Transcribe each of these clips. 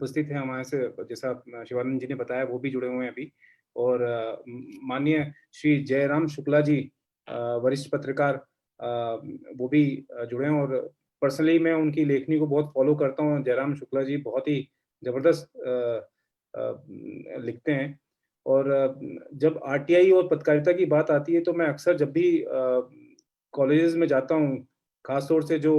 उपस्थित हैं हमारे से, जैसा शिवानंद जी ने बताया, वो भी जुड़े हुए हैं अभी। और माननीय श्री जयराम शुक्ला जी, वरिष्ठ पत्रकार, वो भी जुड़े हैं। और पर्सनली मैं उनकी लेखनी को बहुत फॉलो करता हूँ। जयराम शुक्ला जी बहुत ही ज़बरदस्त लिखते हैं। और जब आरटीआई और पत्रकारिता की बात आती है, तो मैं अक्सर जब भी कॉलेजेस में जाता हूँ, खास तौर से जो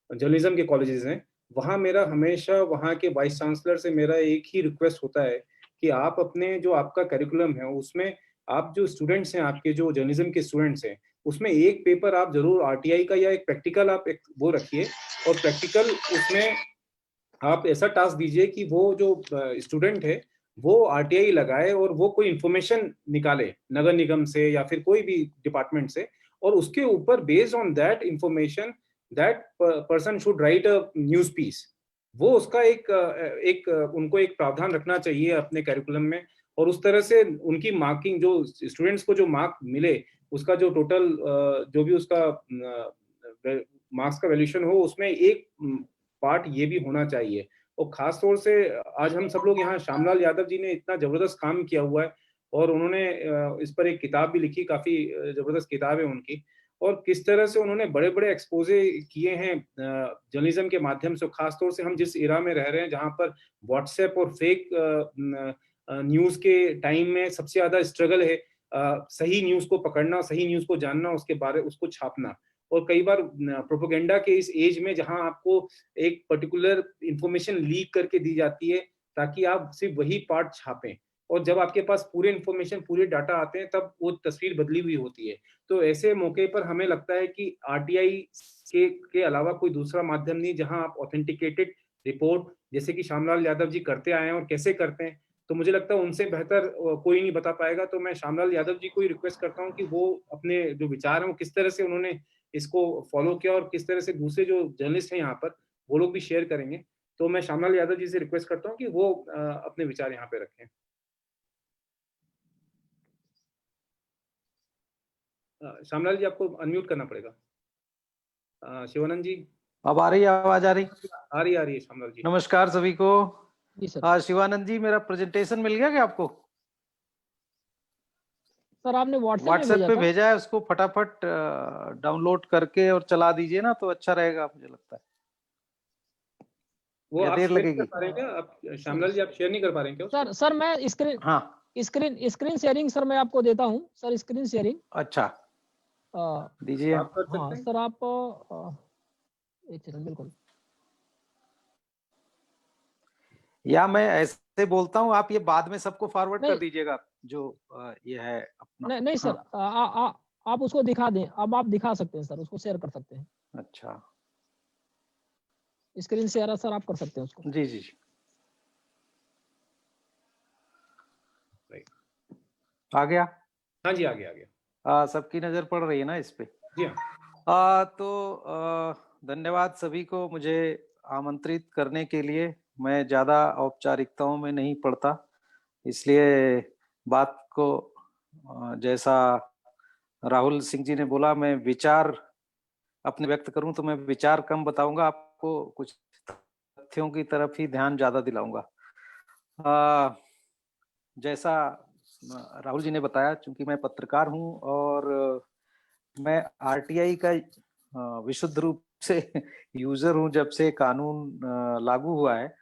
जर्नलिज्म के कॉलेजेस हैं, वहाँ मेरा हमेशा वहाँ के वाइस चांसलर से मेरा एक ही रिक्वेस्ट होता है कि आप अपने जो आपका करिकुलम है, उसमें आप जो स्टूडेंट्स हैं, आपके जो जर्नलिज्म के स्टूडेंट्स हैं, उसमें एक पेपर आप ज़रूर आरटीआई का या एक प्रैक्टिकल आप एक वो रखिए। और प्रैक्टिकल उसमें आप ऐसा टास्क दीजिए कि वो जो स्टूडेंट है, वो आरटीआई लगाए और वो कोई इन्फॉर्मेशन निकाले नगर निगम से या फिर कोई भी डिपार्टमेंट से, और उसके ऊपर based on that information that person should write a news piece. वो उसका उनको एक प्रावधान रखना चाहिए अपने करिकुलम में। और उस तरह से उनकी मार्किंग, जो स्टूडेंट्स को जो मार्क मिले, उसका जो टोटल जो भी उसका मार्क्स का वैल्यूएशन हो, उसमें एक पार्ट ये भी होना चाहिए। और खास तौर से आज हम सब लोग यहाँ, श्यामलाल यादव जी ने इतना जबरदस्त काम किया हुआ है, और उन्होंने इस पर एक किताब भी लिखी, काफी जबरदस्त किताब है उनकी। और किस तरह से उन्होंने बड़े-बड़े एक्सपोज़े किए हैं जर्नलिज्म के माध्यम से। खास तौर से हम जिस एरा में रह रहे हैं, जहाँ पर व्हाट्सएप और फेक न्यूज़ के टाइम में सबसे ज़्यादा स्ट्रगल है सही न्यूज़ को पकड़ना, सही न्यूज़ को जानना, उसको छापना। और कई बार प्रोपेगेंडा के इस एज में, जहाँ आपको एक पर्टिकुलर इंफॉर्मेशन लीक करके दी जाती है ताकि आप सिर्फ वही पार्ट छापें, और जब आपके पास पूरे इंफॉर्मेशन, पूरे डाटा आते हैं, तब वो तस्वीर बदली हुई होती है। तो ऐसे मौके पर हमें लगता है कि आरटीआई के अलावा कोई दूसरा माध्यम नहीं, जहां आप ऑथेंटिकेटेड रिपोर्ट, जैसे कि श्यामलाल यादव जी करते आए हैं और कैसे करते हैं, तो मुझे लगता है उनसे बेहतर कोई नहीं बता पाएगा। तो मैं श्यामलाल यादव जी को ही रिक्वेस्ट करता हूँ कि वो अपने जो विचार हैं, वो किस तरह से उन्होंने इसको फॉलो किया और किस तरह से दूसरे जो जर्नलिस्ट हैं यहाँ पर, वो लोग भी शेयर करेंगे। तो मैं श्यामलाल यादव जी से रिक्वेस्ट करता हूँ कि वो अपने विचार यहाँ पे रखें। श्यामलाल जी, आपको अनम्यूट करना पड़ेगा। शिवानंद जी। अब आ रही है आवाज? आ रही है श्यामलाल जी। नमस्कार सभी को। जी सर। शिवानंद जी, मेरा प्रेजेंटेशन मिल गया क्या आपको? सर आपने व्हाट्सएप पे भेजा है, उसको फटाफट डाउनलोड करके और चला दीजिए ना, तो अच्छा रहेगा मुझे लगता है। वो आप देर शेयर लगेगी? कर पा रहे हैं क्या आप श्यामलाल जी? आप शेयर नहीं कर पा रहे हैं क्या? सर मैं स्क्रीन शेयरिंग सर मैं आपको देता हूँ सर, स्क्रीन शेयरिंग। अच्छा, दीजिए। आप कर सकते हाँ हैं? सर, आप एक सेकंड, बिल्कुल। या मैं ऐसे बोलता हूँ, आप ये बाद में सबको फॉरवर्ड कर नहीं दीजिएगा, जो ये है अपना। नहीं सर, आप उसको दिखा दें। अब आप दिखा सकते हैं सर, उसको शेयर कर सकते हैं। अच्छा, स्क्रीन शेयर सर आप कर सकते हैं उसको। जी जी जी। आ गया? हाँ जी, आ गया। सबकी नजर पड़ रही है ना इस पे? जी हाँ। धन्यवाद सभी को मुझे आमंत्रित करने के लिए। मैं ज्यादा औपचारिकताओं में नहीं पड़ता, इसलिए बात को जैसा राहुल सिंह जी ने बोला, मैं विचार अपने व्यक्त करूं, तो मैं विचार कम बताऊंगा, आपको कुछ तथ्यों की तरफ ही ध्यान ज्यादा दिलाऊंगा। जैसा राहुल जी ने बताया, चूंकि मैं पत्रकार हूं और मैं आरटीआई का विशुद्ध रूप से यूजर हूं जब से कानून लागू हुआ है।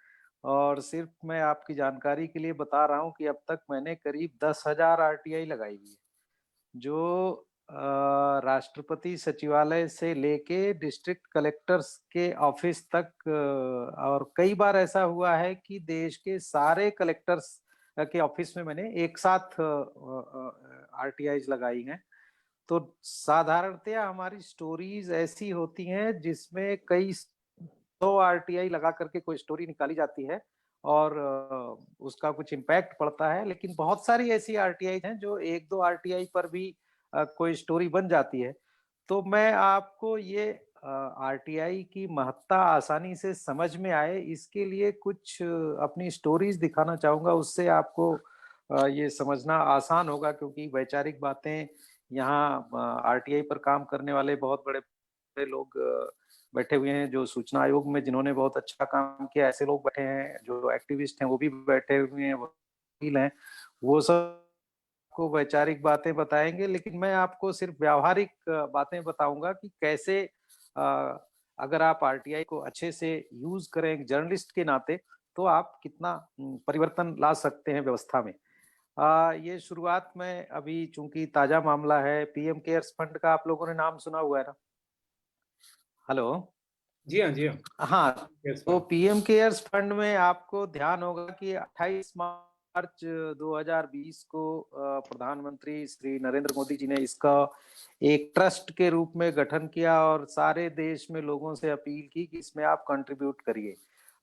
और सिर्फ मैं आपकी जानकारी के लिए बता रहा हूं कि अब तक मैंने करीब 10,000 आरटीआई लगाई हुई है, जो राष्ट्रपति सचिवालय से लेके डिस्ट्रिक्ट कलेक्टर्स के ऑफिस तक, और कई बार ऐसा हुआ है कि देश के सारे कलेक्टर्स के ऑफिस में मैंने एक साथ आरटीआई लगाई हैं। तो साधारणतया हमारी स्टोरीज ऐसी होती हैं जिसमें कई 100 आरटीआई लगा करके कोई स्टोरी निकाली जाती है और उसका कुछ इम्पैक्ट पड़ता है, लेकिन बहुत सारी ऐसी आरटीआई हैं जो एक दो आरटीआई पर भी कोई स्टोरी बन जाती है। तो मैं आपको ये आरटीआई की महत्ता आसानी से समझ में आए, इसके लिए कुछ अपनी स्टोरीज दिखाना चाहूंगा। उससे आपको ये समझना आसान होगा, क्योंकि वैचारिक बातें यहाँ आरटीआई पर काम करने वाले बहुत बड़े बड़े लोग बैठे हुए हैं, जो सूचना आयोग में जिन्होंने बहुत अच्छा काम किया ऐसे लोग बैठे हैं, जो एक्टिविस्ट हैं वो भी बैठे हुए हैं, वकील हैं, वो सब को वैचारिक बातें बताएंगे। लेकिन मैं आपको सिर्फ व्यावहारिक बातें बताऊंगा कि कैसे अगर आप आरटीआई को अच्छे से यूज करें एक जर्नलिस्ट के नाते, तो आप कितना परिवर्तन ला सकते हैं व्यवस्था में। ये शुरुआत में अभी चूंकि ताजा मामला है, पीएम केयर्स फंड का आप लोगों ने नाम सुना हुआ है ना? हेलो। जी हाँ, जी हाँ। हाँ, केयर्स तो फंड। पीएम केयर्स फंड में आपको ध्यान होगा कि 28 मार्च 2020 को प्रधानमंत्री श्री नरेंद्र मोदी जी ने इसका एक ट्रस्ट के रूप में गठन किया और सारे देश में लोगों से अपील की कि इसमें आप कंट्रीब्यूट करिए।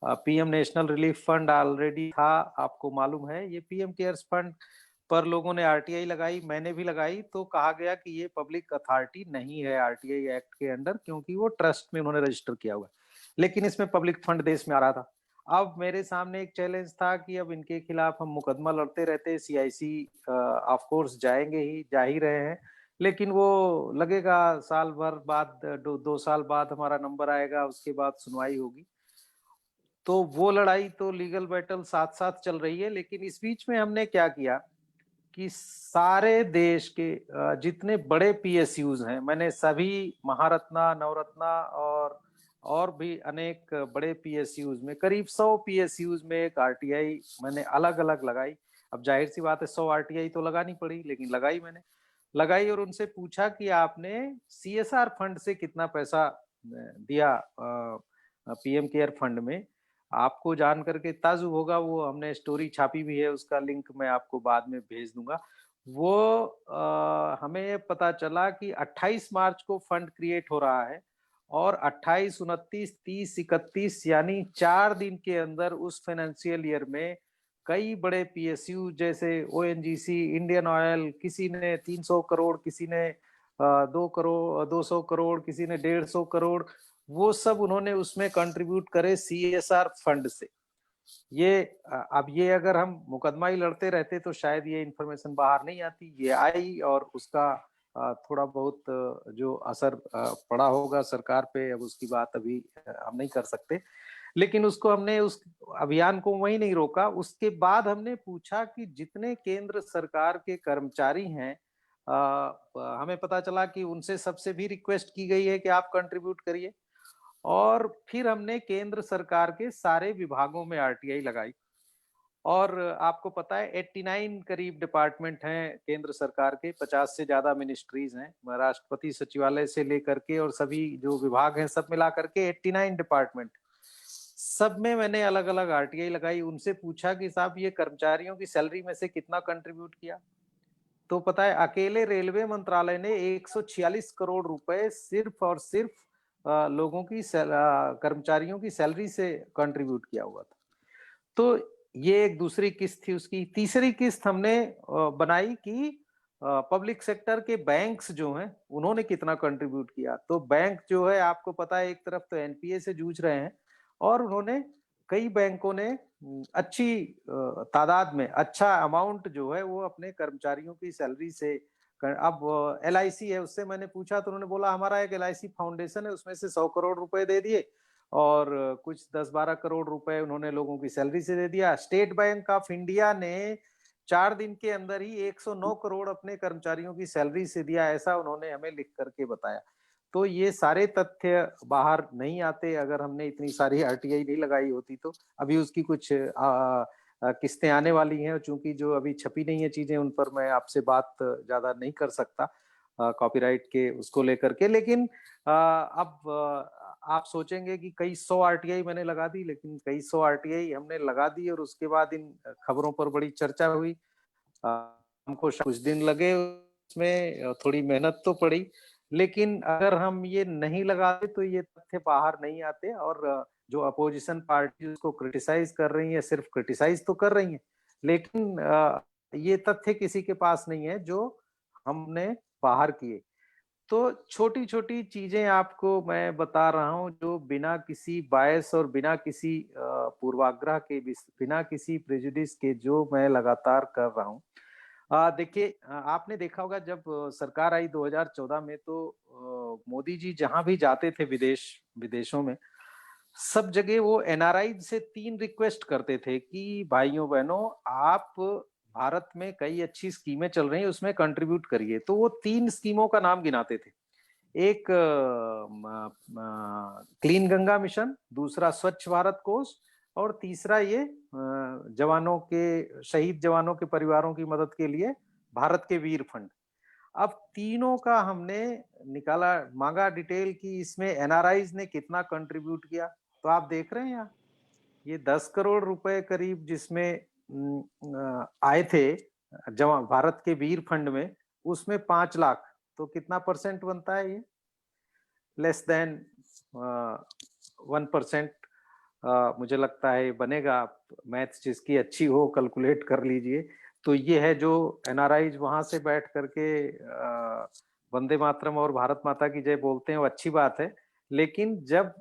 PM national relief fund already था, आपको मालूम है। ये पीएम केयर्स फंड पर लोगों ने आरटीआई लगाई, मैंने भी लगाई, तो कहा गया कि ये पब्लिक अथॉरिटी नहीं है आरटीआई एक्ट के अंडर, क्योंकि वो ट्रस्ट में उन्होंने रजिस्टर किया हुआ। लेकिन इसमें पब्लिक फंड देश में आ रहा था। अब मेरे सामने एक चैलेंज था कि अब इनके खिलाफ हम मुकदमा लड़ते रहते, सीआईसी ऑफ कोर्स जाएंगे ही, जा ही रहे हैं, लेकिन वो लगेगा साल भर बाद, 2 साल बाद हमारा नंबर आएगा, उसके बाद सुनवाई होगी। तो वो लड़ाई तो लीगल बैटल साथ साथ चल रही है। लेकिन इस बीच में हमने क्या किया कि सारे देश के जितने बड़े पीएसयूज हैं, मैंने सभी महारत्ना, नवरत्ना और भी अनेक बड़े पीएसयूज में, करीब 100 पीएसयूज में एक आरटीआई मैंने अलग अलग लगाई। अब जाहिर सी बात है 100 आरटीआई तो लगानी पड़ी, लेकिन लगाई मैंने, लगाई और उनसे पूछा कि आपने सीएसआर फंड से कितना पैसा दिया पीएम केयर फंड में। आपको जान करके ताजुब होगा, वो हमने स्टोरी छापी भी है, उसका लिंक मैं आपको बाद में भेज दूंगा। वो हमें पता चला कि 28 मार्च को फंड क्रिएट हो रहा है और 28, 29, 30, 31 यानी 4 दिन के अंदर उस फाइनेंशियल ईयर में कई बड़े पीएसयू जैसे ओएनजीसी, इंडियन ऑयल, किसी ने 300 करोड़, किसी ने 2 करोड़, 200 करोड़, किसी ने 150 करोड़, वो सब उन्होंने उसमें कंट्रीब्यूट करे सीएसआर फंड से। ये अब ये अगर हम मुकदमा ही लड़ते रहते तो शायद ये इन्फॉर्मेशन बाहर नहीं आती, ये आई और उसका थोड़ा बहुत जो असर पड़ा होगा सरकार पे, अब उसकी बात अभी हम नहीं कर सकते। लेकिन उसको हमने, उस अभियान को वही नहीं रोका। उसके बाद हमने पूछा कि जितने केंद्र सरकार के कर्मचारी हैं, हमें पता चला कि उनसे सबसे भी रिक्वेस्ट की गई है कि आप कंट्रीब्यूट करिए। और फिर हमने केंद्र सरकार के सारे विभागों में आरटीआई लगाई। और आपको पता है 89 करीब डिपार्टमेंट हैं केंद्र सरकार के, 50 से ज्यादा मिनिस्ट्रीज हैं, राष्ट्रपति सचिवालय से लेकर के और सभी जो विभाग हैं सब मिला करके 89 डिपार्टमेंट। सब में मैंने अलग अलग आरटीआई लगाई, उनसे पूछा कि साहब ये कर्मचारियों की सैलरी में से कितना कंट्रीब्यूट किया। तो पता है अकेले रेलवे मंत्रालय ने 146 करोड़ रुपए सिर्फ और सिर्फ लोगों की कर्मचारियों की सैलरी से कंट्रीब्यूट किया हुआ था। तो ये एक दूसरी किस्त थी उसकी। तीसरी किस्त हमने बनाई कि पब्लिक सेक्टर के बैंक्स जो हैं उन्होंने कितना कंट्रीब्यूट किया। तो बैंक जो है आपको पता है एक तरफ तो एनपीए से जूझ रहे हैं और उन्होंने, कई बैंकों ने अच्छी तादाद में अच्छा अमाउंट जो है वो अपने कर्मचारियों की सैलरी से अब एलआईसी है, उससे मैंने पूछा तो उन्होंने बोला हमारा एक एलआईसी फाउंडेशन है, उसमें से 100 करोड़ रुपए दे दिए और कुछ 10-12 करोड़ रुपए उन्होंने लोगों की सैलरी से दे दिया। स्टेट बैंक ऑफ इंडिया ने 4 दिन के अंदर ही 109 करोड़ अपने कर्मचारियों की सैलरी से दिया, ऐसा उन्होंने हमें लिख करके बताया। तो ये सारे तथ्य बाहर नहीं आते अगर हमने इतनी सारी आरटीआई नहीं लगाई होती तो। अभी उसकी कुछ किस्तें आने वाली हैं, चूंकि जो अभी छपी नहीं है चीजें उन पर मैं आपसे बात ज्यादा नहीं कर सकता कॉपीराइट के उसको लेकर के। लेकिन अब आप सोचेंगे कि कई 100 आरटीआई मैंने लगा दी, लेकिन कई 100 आरटीआई हमने लगा दी और उसके बाद इन खबरों पर बड़ी चर्चा हुई। हमको कुछ दिन लगे, उसमें थोड़ी मेहनत तो पड़ी, लेकिन अगर हम ये नहीं लगाते तो ये तथ्य बाहर नहीं आते। और जो अपोजिशन पार्टी उसको क्रिटिसाइज कर रही है, सिर्फ क्रिटिसाइज तो कर रही है, लेकिन ये तथ्य किसी के पास नहीं है जो हमने बाहर किए। तो छोटी छोटी चीजें आपको मैं बता रहा हूं जो बिना किसी बायस और बिना किसी पूर्वाग्रह के, बिना किसी प्रेजुडिस के जो मैं लगातार कर रहा हूं। देखिए, आपने देखा होगा जब सरकार आई 2014 में, तो मोदी जी जहां भी जाते थे विदेशों में, सब जगह वो एनआरआई से 3 रिक्वेस्ट करते थे कि भाइयों बहनों, आप भारत में कई अच्छी स्कीमें चल रही हैं, उसमें कंट्रीब्यूट करिए। तो वो 3 स्कीमों का नाम गिनाते थे। एक क्लीन गंगा मिशन, दूसरा स्वच्छ भारत कोष, और तीसरा ये जवानों के, शहीद जवानों के परिवारों की मदद के लिए भारत के वीर फंड। अब तीनों का हमने निकाला, मांगा डिटेल कि इसमें एनआरआईज ने कितना कंट्रीब्यूट किया। तो आप देख रहे हैं यहाँ, ये 10 करोड़ रुपए करीब जिसमें आए थे जवान भारत के वीर फंड में, उसमें 5 लाख, तो कितना परसेंट बनता है ये? Less than 1%। मुझे लगता है बनेगा। आप मैथ्स जिसकी अच्छी हो कैलकुलेट कर लीजिए। तो ये है जो एनआरआईज वहां से बैठ करके वंदे मातरम और भारत माता की जय बोलते हैं, वो अच्छी बात है। लेकिन जब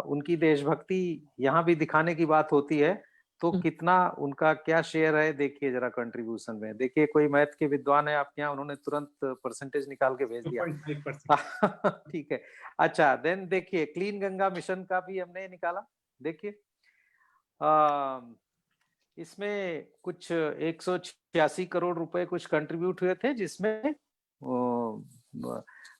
उनकी देशभक्ति यहाँ भी दिखाने की बात होती है, तो कितना उनका क्या शेयर है, देखिए जरा कंट्रीब्यूशन में। देखिए, कोई मैथ के विद्वान है आपके यहाँ, उन्होंने तुरंत परसेंटेज निकाल के भेज दिया। 2.5%। ठीक है। अच्छा, देन देखिए, क्लीन गंगा मिशन का भी हमने निकाला। देखिए, इसमें कुछ 186 करोड़ रुपए कुछ कंट्रीब्यूट हुए थे, जिसमें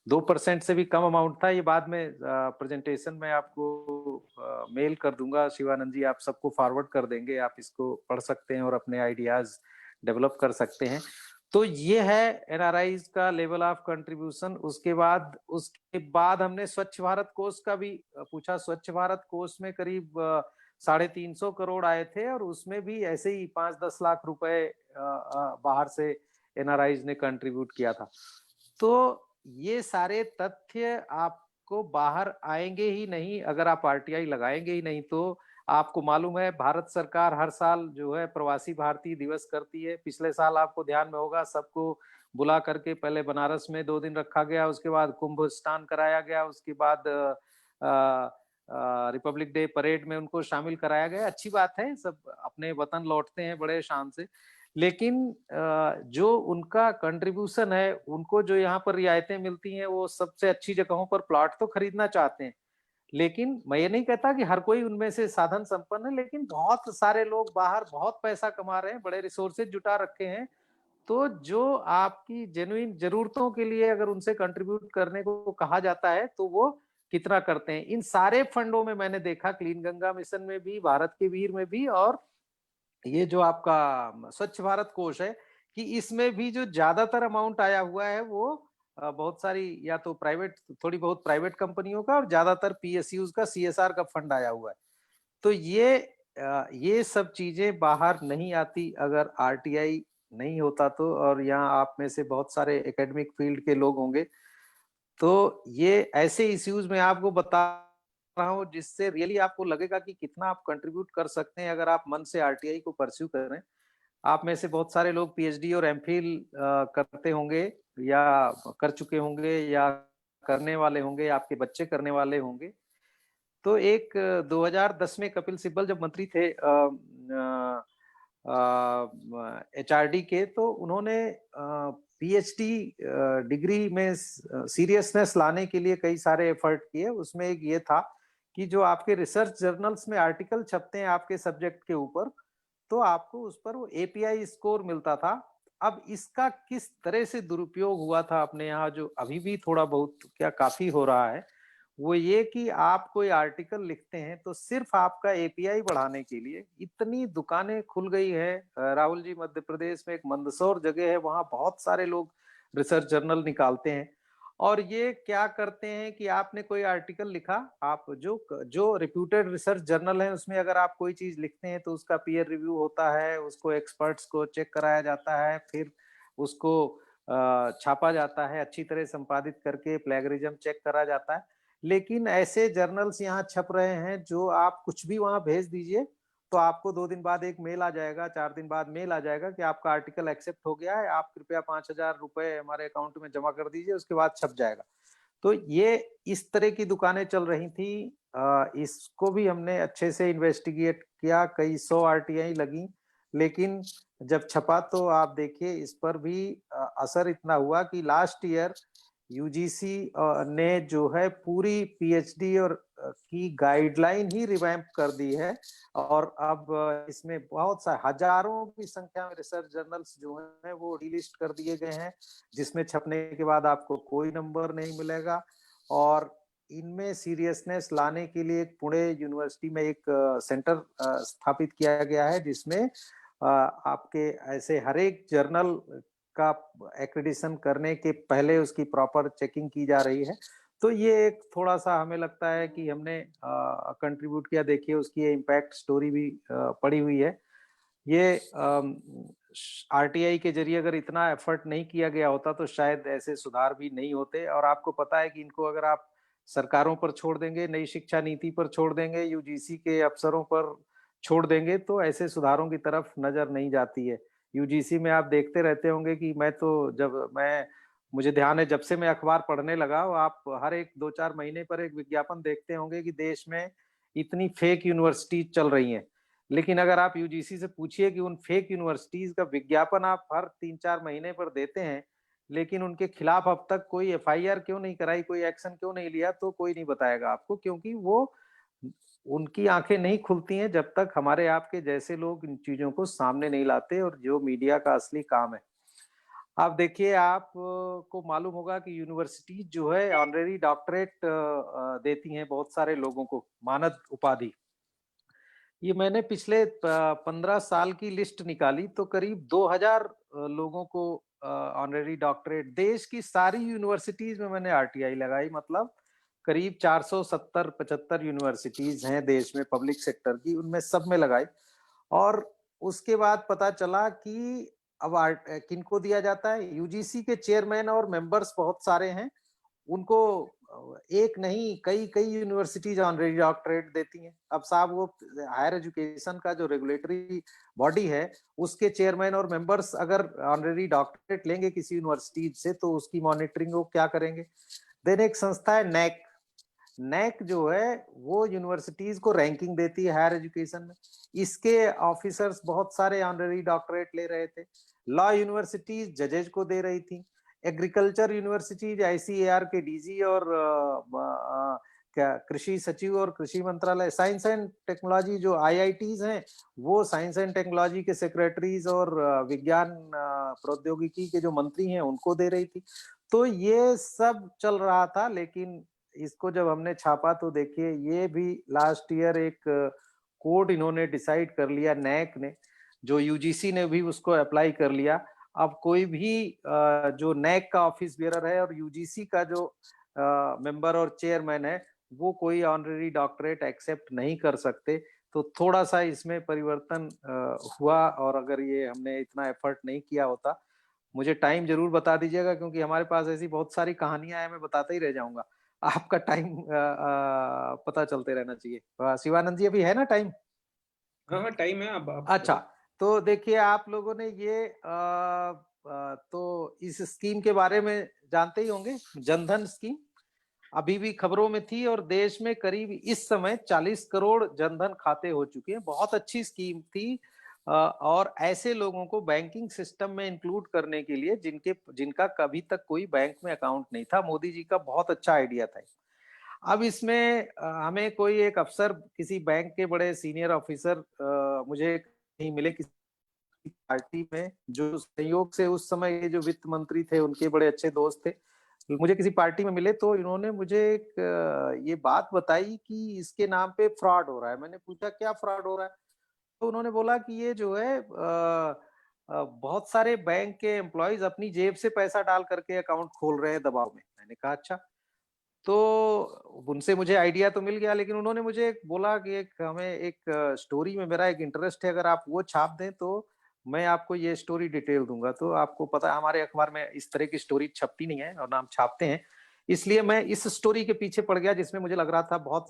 2% से भी कम अमाउंट था। ये बाद में प्रेजेंटेशन में आपको मेल कर दूंगा, शिवानंद जी, आप सबको फॉरवर्ड कर देंगे, आप इसको पढ़ सकते हैं और अपने आइडियाज डेवलप कर सकते हैं। तो ये है एनआरआईज का लेवल ऑफ कंट्रीब्यूशन। उसके बाद हमने स्वच्छ भारत कोष का भी पूछा। स्वच्छ भारत कोष में करीब 350 करोड़ आए थे, और उसमें भी ऐसे ही 5-10 लाख रुपए बाहर से एनआरआईज ने कंट्रीब्यूट किया था। तो ये सारे तथ्य आपको बाहर आएंगे ही नहीं अगर आप आरटीआई लगाएंगे ही नहीं। तो आपको मालूम है, भारत सरकार हर साल जो है प्रवासी भारतीय दिवस करती है। पिछले साल आपको ध्यान में होगा, सबको बुला करके पहले बनारस में 2 दिन रखा गया, उसके बाद कुंभ स्नान कराया गया, उसके बाद रिपब्लिक डे परेड में उनको शामिल कराया गया। अच्छी बात है, सब अपने वतन लौटते हैं बड़े शान से। लेकिन जो उनका कंट्रीब्यूशन है, उनको जो यहाँ पर रियायतें मिलती हैं, वो सबसे अच्छी जगहों पर प्लॉट तो खरीदना चाहते हैं। लेकिन मैं ये नहीं कहता कि हर कोई उनमें से साधन संपन्न है, लेकिन बहुत सारे लोग बाहर बहुत पैसा कमा रहे हैं, बड़े रिसोर्सेज जुटा रखे हैं। तो जो आपकी जेन्युइन जरूरतों के लिए अगर उनसे कंट्रीब्यूट करने को कहा जाता है, तो वो कितना करते हैं। इन सारे फंडों में मैंने देखा, क्लीन गंगा मिशन में भी, भारत के वीर में भी, और ये जो आपका स्वच्छ भारत कोष है, कि इसमें भी जो ज्यादातर अमाउंट आया हुआ है वो बहुत सारी या तो प्राइवेट, थोड़ी बहुत प्राइवेट कंपनियों का, और ज्यादातर पीएसयूज का, सीएसआर का फंड आया हुआ है। तो ये सब चीजें बाहर नहीं आती अगर आरटीआई नहीं होता तो। और यहाँ आप में से बहुत सारे एकेडमिक फील्ड के लोग होंगे, तो ये ऐसे इश्यूज में आपको बता रहा हूँ जिससे रियली आपको लगेगा कि कितना आप कंट्रीब्यूट कर सकते हैं अगर आप मन से आरटीआई को परस्यू करें। आप में से बहुत सारे लोग पीएचडी और एमफिल करते होंगे, या कर चुके होंगे, या करने वाले होंगे, आपके बच्चे करने वाले होंगे। तो एक 2010 में कपिल सिब्बल जब मंत्री थे एचआरडी के, तो उन्होंने पीएचडी डिग्री में सीरियसनेस लाने के लिए कई सारे एफर्ट किए। उसमें एक ये था कि जो आपके रिसर्च जर्नल्स में आर्टिकल छपते हैं आपके सब्जेक्ट के ऊपर, तो आपको उस पर वो एपीआई स्कोर मिलता था। अब इसका किस तरह से दुरुपयोग हुआ था अपने यहाँ, जो अभी भी थोड़ा बहुत क्या काफी हो रहा है, वो ये कि आप कोई आर्टिकल लिखते हैं तो सिर्फ आपका एपीआई बढ़ाने के लिए इतनी दुकानें खुल गई है। राहुल जी, मध्य प्रदेश में एक मंदसौर जगह है, वहां बहुत सारे लोग रिसर्च जर्नल निकालते हैं। और ये क्या करते हैं कि आपने कोई आर्टिकल लिखा, आप जो रिप्यूटेड रिसर्च जर्नल है उसमें अगर आप कोई चीज लिखते हैं तो उसका पीयर रिव्यू होता है, उसको एक्सपर्ट्स को चेक कराया जाता है, फिर उसको छापा जाता है, अच्छी तरह संपादित करके प्लेगरिज्म चेक करा जाता है। लेकिन ऐसे जर्नल्स यहाँ छप रहे हैं जो आप कुछ भी वहां भेज दीजिए तो आपको 2 दिन बाद एक मेल आ जाएगा, 4 दिन बाद मेल आ जाएगा कि आपका आर्टिकल एक्सेप्ट हो गया है, आप कृपया 5,000 रुपए हमारे अकाउंट में जमा कर दीजिए, उसके बाद छप जाएगा। तो ये इस तरह की दुकानें चल रही थी। इसको भी हमने अच्छे से इन्वेस्टिगेट किया, कई 100 आरटीआई लगी, लेकिन जब छपा तो आप देखिए इस पर भी असर इतना हुआ कि लास्ट ईयर यूजीसी ने जो है पूरी पीएचडी और की गाइडलाइन ही रिवैम्प कर दी है, और अब इसमें बहुत सा हजारों की संख्या में रिसर्च जर्नल्स जो हैं वो डिलिस्ट कर दिए गए हैं, जिसमें छपने के बाद आपको कोई नंबर नहीं मिलेगा। और इनमें सीरियसनेस लाने के लिए पुणे यूनिवर्सिटी में एक सेंटर स्थापित किया गया है, जिसमें आपके ऐसे हर एक जर्नल का एक्रेडिशन करने के पहले उसकी प्रॉपर चेकिंग की जा रही है। तो ये एक थोड़ा-सा हमें लगता है कि हमने कंट्रीब्यूट किया। देखिए उसकी इम्पैक्ट स्टोरी भी पड़ी हुई है। ये आरटीआई के जरिए अगर इतना एफर्ट नहीं किया गया होता तो शायद ऐसे सुधार भी नहीं होते। और आपको पता है कि इनको अगर आप सरकारों पर छोड़ देंगे, नई शिक्षा नीति पर छोड़ देंगे, यूजीसी के अफसरों पर छोड़ देंगे, तो ऐसे सुधारों की तरफ नजर नहीं जाती है। यूजीसी में आप देखते रहते होंगे कि मुझे ध्यान है, जब से मैं अखबार पढ़ने लगा, आप हर एक 2-4 महीने पर एक विज्ञापन देखते होंगे कि देश में इतनी फेक यूनिवर्सिटी चल रही हैं। लेकिन अगर आप यूजीसी से पूछिए कि उन फेक यूनिवर्सिटीज का विज्ञापन आप हर 3-4 महीने पर देते हैं, लेकिन उनके खिलाफ अब तक कोई एफआईआर क्यों नहीं कराई, कोई एक्शन क्यों नहीं लिया, तो कोई नहीं बताएगा आपको, क्योंकि वो उनकी आंखें नहीं खुलती हैं जब तक हमारे आपके जैसे लोग इन चीजों को सामने नहीं लाते, और जो मीडिया का असली काम है। आप देखिए, आप को मालूम होगा कि यूनिवर्सिटी जो है ऑनरेरी डॉक्टरेट देती हैं बहुत सारे लोगों को, मानद उपाधि। ये मैंने पिछले 15 साल की लिस्ट निकाली तो करीब 2000 लोगों को ऑनरेरी डॉक्टरेट देश की सारी यूनिवर्सिटीज में मैंने आरटीआई लगाई। मतलब करीब 470-75 यूनिवर्सिटीज हैं देश में पब्लिक सेक्टर की, उनमें सब में लगाई। और उसके बाद पता चला कि अब किनको दिया जाता है। यूजीसी के चेयरमैन और मेंबर्स बहुत सारे हैं, उनको एक नहीं कई कई यूनिवर्सिटीज ऑनरेरी डॉक्टरेट देती हैं। अब साहब वो हायर एजुकेशन का जो रेगुलेटरी बॉडी है, उसके चेयरमैन और मेंबर्स अगर ऑनरेरी डॉक्टरेट लेंगे किसी यूनिवर्सिटी से, तो उसकी मॉनिटरिंग वो क्या करेंगे। देन एक संस्था है नैक। नैक जो है वो यूनिवर्सिटीज को रैंकिंग देती है हायर एजुकेशन में। इसके ऑफिसर्स बहुत सारे ऑनरेरी डॉक्टरेट ले रहे थे। लॉ यूनिवर्सिटीज जजेज को दे रही थी। एग्रीकल्चर यूनिवर्सिटीज आईसीएआर के डीजी और कृषि सचिव और कृषि मंत्रालय, साइंस एंड टेक्नोलॉजी जो आईआईटीज हैं, वो साइंस एंड टेक्नोलॉजी के सेक्रेटरीज और विज्ञान प्रौद्योगिकी के जो मंत्री हैं उनको दे रही थी। तो ये सब चल रहा था, लेकिन इसको जब हमने छापा तो देखिए ये भी लास्ट ईयर एक कोड इन्होंने डिसाइड कर लिया, नैक ने, जो यूजीसी ने भी उसको अप्लाई कर लिया। अब कोई भी जो नैक का ऑफिस बेरर है और यूजीसी का जो मेंबर और चेयरमैन है, वो कोई ऑनरेरी डॉक्टरेट एक्सेप्ट नहीं कर सकते। तो थोड़ा सा इसमें परिवर्तन हुआ, और अगर ये हमने इतना एफर्ट नहीं किया होता, मुझे टाइम जरूर बता दीजिएगा, क्योंकि हमारे पास ऐसी बहुत सारी कहानियां हैं, मैं बताता ही रह जाऊंगा। आपका टाइम पता चलते रहना चाहिए। शिवानंद जी अभी है ना टाइम? हाँ हाँ टाइम है। अब अच्छा, तो देखिए आप लोगों ने ये तो इस स्कीम के बारे में जानते ही होंगे, जनधन स्कीम अभी भी खबरों में थी, और देश में करीब इस समय 40 करोड़ जनधन खाते हो चुके हैं। बहुत अच्छी स्कीम थी, और ऐसे लोगों को बैंकिंग सिस्टम में इंक्लूड करने के लिए जिनका कभी तक कोई बैंक में अकाउंट नहीं था। मोदी जी का बहुत अच्छा आइडिया था। अब इसमें हमें कोई एक अफसर, किसी बैंक के बड़े सीनियर ऑफिसर मुझे नहीं मिले किसी पार्टी में, जो संयोग से उस समय ये जो वित्त मंत्री थे उनके बड़े अच्छे दोस्त थे। मुझे किसी पार्टी में मिले तो इन्होंने मुझे एक ये बात बताई कि इसके नाम पे फ्रॉड हो रहा है। मैंने पूछा क्या फ्रॉड हो रहा है, तो उन्होंने बोला कि ये जो है बहुत सारे बैंक के एम्प्लॉयज अपनी जेब से पैसा डाल करके अकाउंट खोल रहे हैं दबाव में। मैंने कहा अच्छा। तो उनसे मुझे आइडिया तो मिल गया, लेकिन उन्होंने मुझे बोला कि हमें एक स्टोरी में मेरा एक इंटरेस्ट है, अगर आप वो छाप दें तो मैं आपको ये स्टोरी डिटेल दूंगा। तो आपको पता है हमारे अखबार में इस तरह की स्टोरी छपती नहीं है, और नाम छापते हैं। इसलिए मैं इस स्टोरी के पीछे पड़ गया, जिसमें मुझे लग रहा था बहुत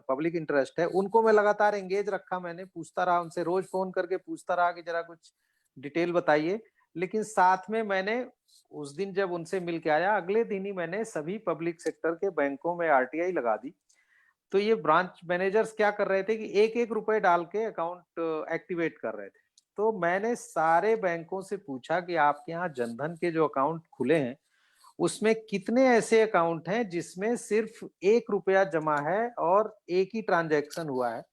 पब्लिक इंटरेस्ट है। उनको मैं लगातार एंगेज रखा, मैंने पूछता रहा उनसे, रोज फोन करके पूछता रहा कि जरा कुछ डिटेल बताइए। लेकिन साथ में मैंने उस दिन जब उनसे मिल के आया, अगले दिन ही मैंने सभी पब्लिक सेक्टर के बैंकों में आरटीआई लगा दी। तो ये ब्रांच मैनेजर्स क्या कर रहे थे कि एक एक रुपए डाल के अकाउंट एक्टिवेट कर रहे थे। तो मैंने सारे बैंकों से पूछा कि आपके यहाँ जनधन के जो अकाउंट खुले हैं उसमें कितने ऐसे अकाउंट हैं जिसमें सिर्फ 1 रुपया जमा है और एक ही ट्रांजैक्शन हुआ है।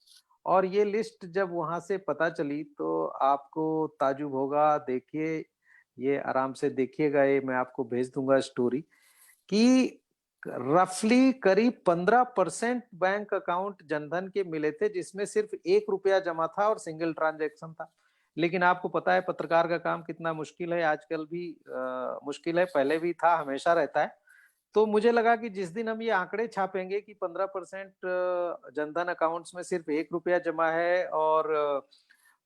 और ये लिस्ट जब वहां से पता चली तो आपको ताजुब होगा। देखिए, ये आराम से देखिएगा, ये मैं आपको भेज दूंगा स्टोरी कि रफली करीब 15% बैंक अकाउंट जनधन के मिले थे जिसमें सिर्फ 1 रुपया जमा था और सिंगल ट्रांजैक्शन था। लेकिन आपको पता है पत्रकार का काम कितना मुश्किल है, आजकल भी मुश्किल है, पहले भी था, हमेशा रहता है। तो मुझे लगा कि जिस दिन हम ये आंकड़े छापेंगे कि 15% जनधन अकाउंट्स में सिर्फ 1 रुपया जमा है और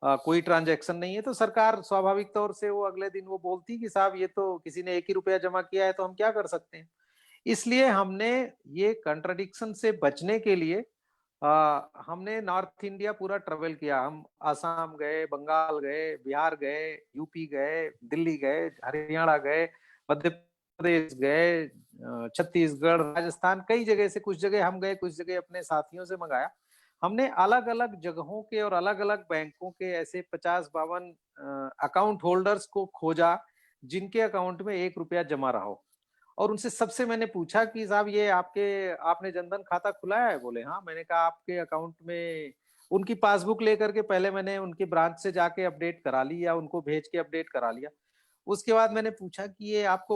कोई ट्रांजैक्शन नहीं है, तो सरकार स्वाभाविक तौर से वो अगले दिन वो बोलती कि साहब ये तो किसी ने 1 ही रुपया जमा किया है, तो हम क्या कर सकते हैं। इसलिए हमने ये कंट्राडिक्शन से बचने के लिए हमने नॉर्थ इंडिया पूरा ट्रेवल किया। हम आसाम गए, बंगाल गए, बिहार गए, यूपी गए, दिल्ली गए, हरियाणा गए, मध्य प्रदेश गए, छत्तीसगढ़, राजस्थान, कई जगह से, कुछ जगह हम गए, कुछ जगह अपने साथियों से मंगाया। हमने अलग अलग जगहों के और अलग अलग बैंकों के ऐसे 50-52 अकाउंट होल्डर्स को खोजा जिनके अकाउंट में 1 रुपया जमा रहा हो। और उनसे सबसे मैंने पूछा कि साहब ये आपने जनधन खाता खुलाया है? बोले हाँ। मैंने कहा आपके अकाउंट में, उनकी पासबुक लेकर के पहले मैंने उनके ब्रांच से जाके अपडेट करा ली या उनको भेज के अपडेट करा लिया। उसके बाद मैंने पूछा कि ये आपको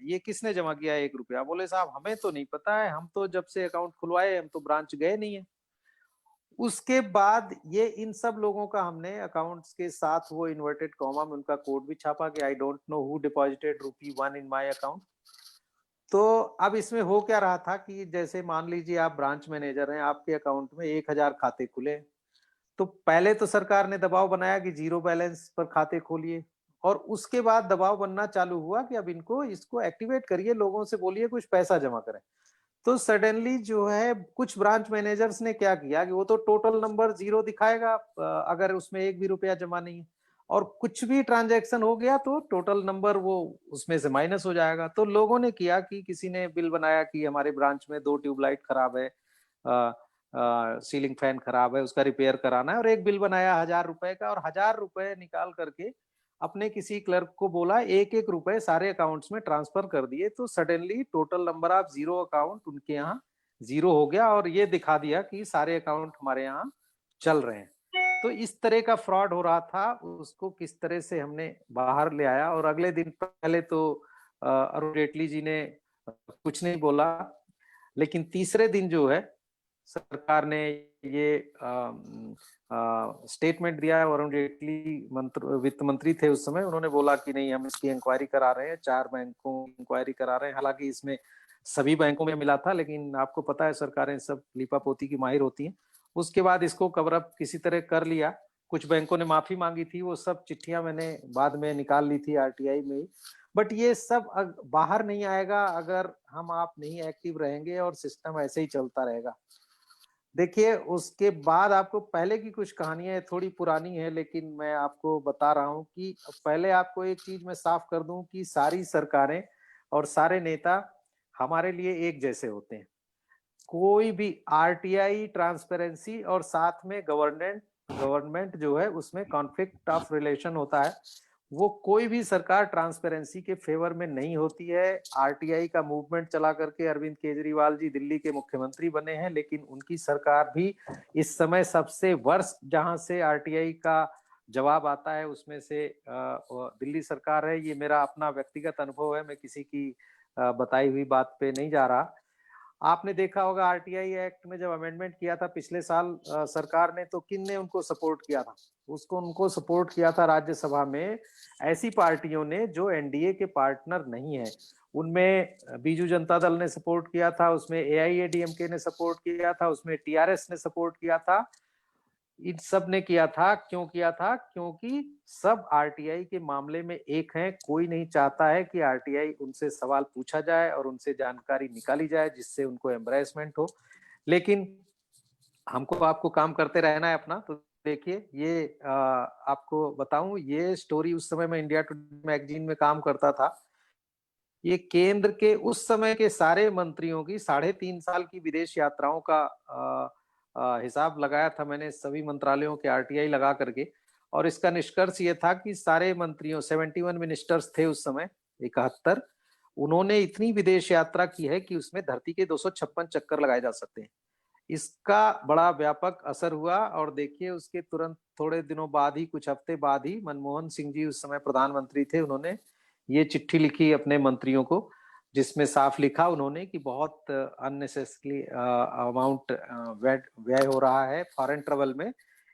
ये किसने जमा किया है 1 रुपया? बोले साहब हमें तो नहीं पता है, हम तो जब से अकाउंट खुलवाए हम तो ब्रांच गए नहीं है। उसके बाद ये इन सब लोगों का हमने अकाउंट्स के साथ वो इन्वर्टेड कॉमा में उनका कोड भी छापा कि I don't know who deposited ₹1 in my account. तो अब इसमें हो क्या रहा था कि जैसे मान लीजिए आप ब्रांच मैनेजर हैं, आपके अकाउंट में 1000 खाते खुले, तो पहले तो सरकार ने दबाव बनाया कि जीरो बैलेंस पर खाते खोलिए, और उसके बाद दबाव बनना चालू हुआ कि अब इसको एक्टिवेट करिए, लोगों से बोलिए कुछ पैसा जमा करें। तो सडनली जो है कुछ ब्रांच मैनेजर्स ने क्या किया कि वो तो टोटल नंबर जीरो दिखाएगा अगर उसमें एक भी रुपया जमा नहीं है, और कुछ भी ट्रांजैक्शन हो गया तो टोटल नंबर वो उसमें से माइनस हो जाएगा। तो लोगों ने किया कि किसी ने बिल बनाया कि हमारे ब्रांच में 2 ट्यूबलाइट खराब है, सीलिंग फैन खराब है, उसका रिपेयर कराना है, और एक बिल बनाया 1000 रुपए का, और 1000 रुपए निकाल करके अपने किसी क्लर्क को बोला 1-1 रुपए सारे अकाउंट्स में ट्रांसफर कर दिए। तो suddenly total number of zero account उनके यहाँ जीरो हो गया, और ये दिखा दिया कि सारे अकाउंट हमारे यहाँ चल रहे हैं। तो इस तरह का फ्रॉड हो रहा था, उसको किस तरह से हमने बाहर ले आया। और अगले दिन पहले तो अरुण जेटली जी ने कुछ नहीं बोला, लेकिन तीसरे दिन जो है सरकार ने ये स्टेटमेंट दिया है। अरुण जेटली वित्त मंत्री थे उस समय, उन्होंने बोला कि नहीं हम इसकी इंक्वायरी करा रहे हैं, 4 बैंकों की इंक्वायरी करा रहे हैं। हालांकि इसमें सभी बैंकों में मिला था, लेकिन आपको पता है सरकारें सब लीपापोती की माहिर होती हैं। उसके बाद इसको कवर अप किसी तरह कर लिया। कुछ बैंकों ने माफी मांगी थी, वो सब चिट्ठियां मैंने बाद में निकाल ली थी आरटीआई में। बट ये सब बाहर नहीं आएगा अगर हम आप नहीं एक्टिव रहेंगे और सिस्टम ऐसे ही चलता रहेगा। देखिए, उसके बाद आपको पहले की कुछ कहानियां थोड़ी पुरानी है, लेकिन मैं आपको बता रहा हूं कि पहले आपको एक चीज मैं साफ कर दूं कि सारी सरकारें और सारे नेता हमारे लिए एक जैसे होते हैं। कोई भी आरटीआई, ट्रांसपेरेंसी और साथ में गवर्नमेंट जो है उसमें कॉन्फ्लिक्ट ऑफ रिलेशन होता है। वो कोई भी सरकार ट्रांसपेरेंसी के फेवर में नहीं होती है। आरटीआई का मूवमेंट चला करके अरविंद केजरीवाल जी दिल्ली के मुख्यमंत्री बने हैं, लेकिन उनकी सरकार भी इस समय सबसे वर्स्ट जहां से आरटीआई का जवाब आता है उसमें से दिल्ली सरकार है। ये मेरा अपना व्यक्तिगत अनुभव है, मैं किसी की बताई हुई बात पे नहीं जा रहा। आपने देखा होगा आरटीआई एक्ट में जब अमेंडमेंट किया था पिछले साल सरकार ने, तो किन ने उनको सपोर्ट किया था? उनको सपोर्ट किया था राज्यसभा में ऐसी पार्टियों ने जो एनडीए के पार्टनर नहीं है। उनमें बीजू जनता दल ने सपोर्ट किया था, उसमें एआईएडीएमके ने सपोर्ट किया था, उसमें टीआरएस ने सपोर्ट किया था। इन सब ने किया था। क्यों किया था? क्योंकि सब आरटीआई के मामले में एक हैं। कोई नहीं चाहता है कि आरटीआई उनसे सवाल पूछा जाए और उनसे जानकारी निकाली जाए जिससे उनको एम्बरेसमेंट हो। लेकिन हमको आपको काम करते रहना है अपना। तो देखिए, ये आपको बताऊं, ये स्टोरी उस समय मैं इंडिया टुडे मैगजीन में काम करता था। ये केंद्र के उस समय के सारे मंत्रियों की 3.5 साल की विदेश यात्राओं का हिसाब लगाया था मैंने, सभी मंत्रालयों के आरटीआई लगा करके। और इसका निष्कर्ष ये था कि सारे मंत्रियों 71 मिनिस्टर्स थे उस समय 71, उन्होंने इतनी विदेश यात्रा की है कि उसमें धरती के 256 चक्कर लगाए जा सकते हैं। इसका बड़ा व्यापक असर हुआ और देखिए उसके तुरंत थोड़े दिनों बाद ही, कुछ हफ्ते बाद ही, मनमोहन सिंह जी उस समय प्रधानमंत्री थे, उन्होंने ये चिट्ठी लिखी अपने मंत्रियों को, जिसमें साफ लिखा उन्होंने कि बहुत अननेसेसरी अमाउंट व्यय हो रहा है फॉरेन ट्रेवल में,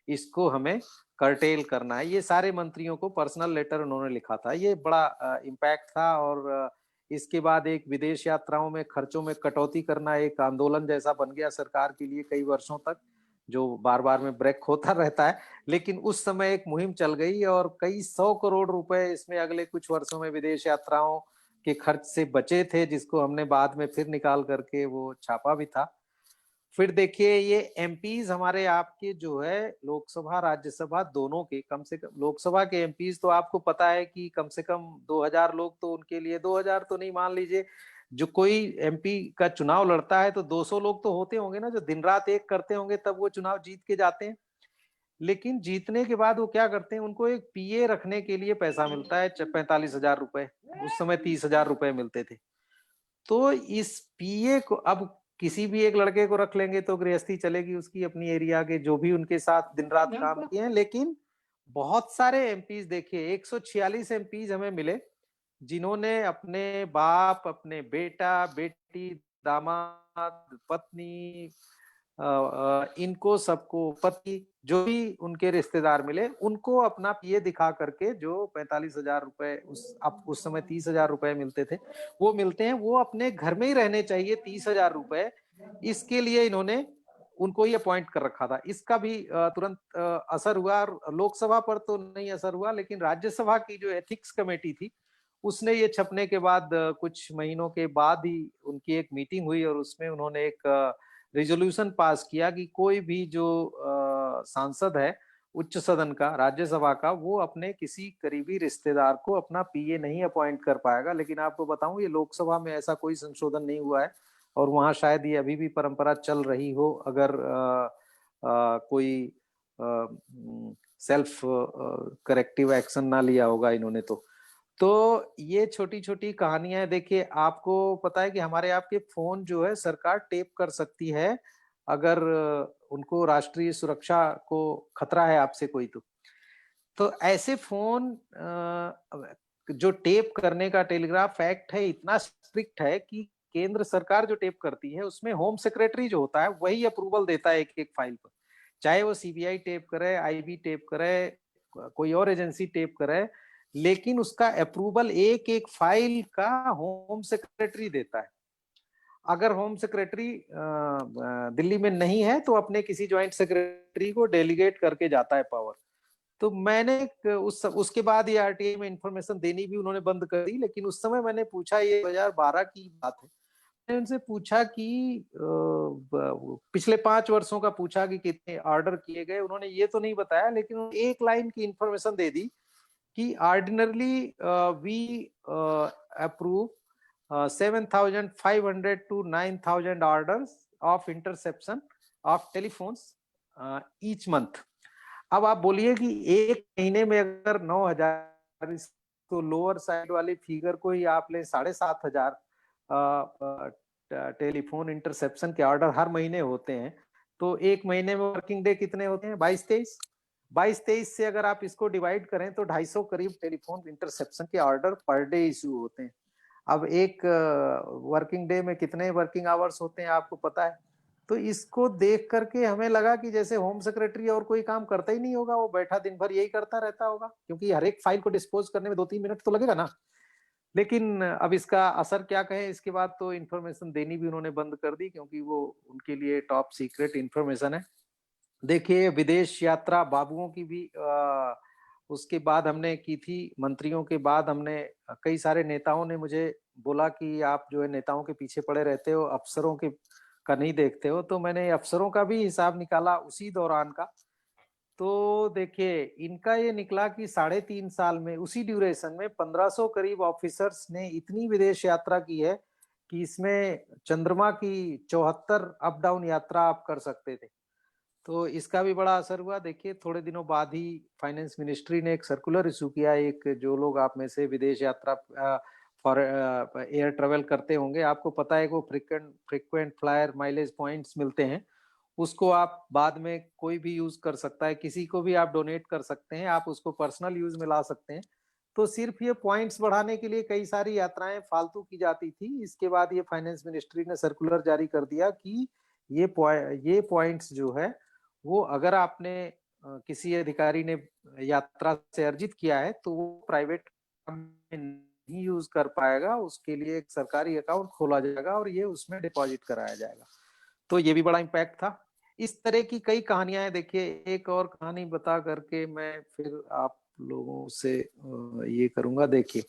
इसको हमें कर्टेल करना है। ये सारे मंत्रियों को पर्सनल लेटर उन्होंने लिखा था। ये बड़ा इम्पैक्ट था और इसके बाद एक विदेश यात्राओं में खर्चों में कटौती करना एक आंदोलन जैसा बन गया सरकार के लिए कई वर्षों तक, जो बार बार में ब्रेक होता रहता है। लेकिन उस समय एक मुहिम चल गई और कई 100 करोड़ रुपए इसमें अगले कुछ वर्षों में विदेश यात्राओं के खर्च से बचे थे, जिसको हमने बाद में फिर निकाल करके वो छापा भी था। फिर देखिए ये एमपीज हमारे आपके जो है लोकसभा राज्यसभा दोनों के, कम से कम लोकसभा के एमपीज तो आपको पता है कि कम से कम 2000 लोग, तो उनके लिए 2000 तो नहीं, मान लीजिए जो कोई एमपी का चुनाव लड़ता है तो 200 लोग तो होते होंगे ना, जो दिन रात एक करते होंगे तब वो चुनाव जीत के जाते हैं। लेकिन जीतने के बाद वो क्या करते हैं, उनको एक पीए रखने के लिए पैसा मिलता है 45,000 रुपए, उस समय 30,000 रुपए मिलते थे। तो इस पीए को अब किसी भी एक लड़के को रख लेंगे तो गृहस्थी चलेगी उसकी, अपनी एरिया के जो भी उनके साथ दिन रात काम किए हैं। लेकिन बहुत सारे एमपीज देखिए, 146 एमपीज हमें मिले जिन्होंने अपने बाप, अपने बेटा, बेटी, दामाद, पत्नी, इनको सबको, पति, जो भी उनके रिश्तेदार मिले, उनको अपना पीए दिखा करके जो 45,000 रुपए, उस समय 30,000 रुपए मिलते थे, वो मिलते हैं। वो अपने घर में ही रहने चाहिए 30,000 रुपए, इसके लिए इन्होंने उनको ही अपॉइंट कर रखा था। इसका भी तुरंत असर हुआ। लोकसभा पर तो नहीं असर हुआ, लेकिन राज्यसभा की जो एथिक्स कमेटी थी उसने ये छपने के बाद कुछ महीनों के बाद ही उनकी एक मीटिंग हुई और उसमें उन्होंने एक रेजोल्यूशन पास किया कि कोई भी जो सांसद है उच्च सदन का, राज्यसभा का, वो अपने किसी करीबी रिश्तेदार को अपना पीए नहीं अपॉइंट कर पाएगा। लेकिन आपको बताऊं ये लोकसभा में ऐसा कोई संशोधन नहीं हुआ है और वहां शायद ये अभी भी परंपरा चल रही हो, अगर कोई सेल्फ करेक्टिव एक्शन ना लिया होगा इन्होंने तो ये छोटी छोटी कहानियां हैं। देखिए आपको पता है कि हमारे आपके फोन जो है सरकार टेप कर सकती है अगर उनको राष्ट्रीय सुरक्षा को खतरा है आपसे कोई, तो ऐसे फोन जो टेप करने का टेलीग्राफ एक्ट है इतना स्ट्रिक्ट है कि केंद्र सरकार जो टेप करती है उसमें होम सेक्रेटरी जो होता है वही अप्रूवल देता है एक एक फाइल पर, चाहे वो सीबीआई टेप करे, आईबी टेप करे, कोई और एजेंसी टेप करे, लेकिन उसका अप्रूवल एक एक फाइल का होम सेक्रेटरी देता है। अगर होम सेक्रेटरी दिल्ली में नहीं है तो अपने किसी ज्वाइंट सेक्रेटरी को डेलीगेट करके जाता है पावर। तो मैंने उसके बाद ये आरटीआई में इंफॉर्मेशन देनी भी उन्होंने बंद कर दी। लेकिन उस समय मैंने पूछा, ये 2012 की बात है, मैंने उनसे पूछा कि पिछले 5 वर्षों का पूछा कि कितने ऑर्डर किए गए। उन्होंने ये तो नहीं बताया, लेकिन एक लाइन की इंफॉर्मेशन दे दी कि ordinarily we approve 7,500 to 9,000 orders of interception of telephones each month। अब आप बोलिए कि एक महीने में अगर 9,000, तो लोअर साइड वाली फिगर को ही आप ले 7,500 टेलीफोन इंटरसेप्शन के ऑर्डर हर महीने होते हैं, तो एक महीने में वर्किंग डे कितने होते हैं? 22-23 से अगर आप इसको डिवाइड करें तो 250 करीब टेलीफोन इंटरसेप्शन के ऑर्डर पर डे इशू होते हैं। अब एक वर्किंग डे में कितने वर्किंग आवर्स होते हैं आपको पता है? तो इसको देख करके हमें लगा कि जैसे होम सेक्रेटरी और कोई काम करता ही नहीं होगा, वो बैठा दिन भर यही करता रहता होगा, क्योंकि हर एक फाइल को डिस्पोज करने में 2-3 मिनट तो लगेगा ना। लेकिन अब इसका असर क्या कहें, इसके बाद तो इन्फॉर्मेशन देनी भी उन्होंने बंद कर दी, क्योंकि वो उनके लिए टॉप सीक्रेट इन्फॉर्मेशन है। देखिए विदेश यात्रा बाबुओं की भी उसके बाद हमने की थी, मंत्रियों के बाद हमने, कई सारे नेताओं ने मुझे बोला कि आप जो है नेताओं के पीछे पड़े रहते हो, अफसरों के का नहीं देखते हो। तो मैंने अफसरों का भी हिसाब निकाला उसी दौरान का, तो देखिए इनका ये निकला कि 3.5 साल में, उसी ड्यूरेशन में 1500 करीब ऑफिसर्स ने इतनी विदेश यात्रा की है कि इसमें चंद्रमा की 74 अप डाउन यात्रा आप कर सकते थे। तो इसका भी बड़ा असर हुआ। देखिए थोड़े दिनों बाद ही फाइनेंस मिनिस्ट्री ने एक सर्कुलर इशू किया। एक जो लोग आप में से विदेश यात्रा फॉर एयर ट्रेवल करते होंगे, आपको पता है कि वो फ्रिक्वेंट फ्लायर माइलेज पॉइंट्स मिलते हैं, उसको आप बाद में कोई भी यूज कर सकता है, किसी को भी आप डोनेट कर सकते हैं, आप उसको पर्सनल यूज में ला सकते हैं। तो सिर्फ ये पॉइंट्स बढ़ाने के लिए कई सारी यात्राएं फालतू की जाती थी। इसके बाद ये फाइनेंस मिनिस्ट्री ने सर्कुलर जारी कर दिया कि ये पॉइंट्स जो है वो अगर आपने किसी अधिकारी ने यात्रा से अर्जित किया है तो वो प्राइवेट में नहीं यूज कर पाएगा, उसके लिए एक सरकारी अकाउंट खोला जाएगा और ये उसमें डिपॉजिट कराया जाएगा। तो ये भी बड़ा इम्पैक्ट था। इस तरह की कई कहानियां हैं। देखिए एक और कहानी बता करके मैं फिर आप लोगों से ये करूंगा। देखिए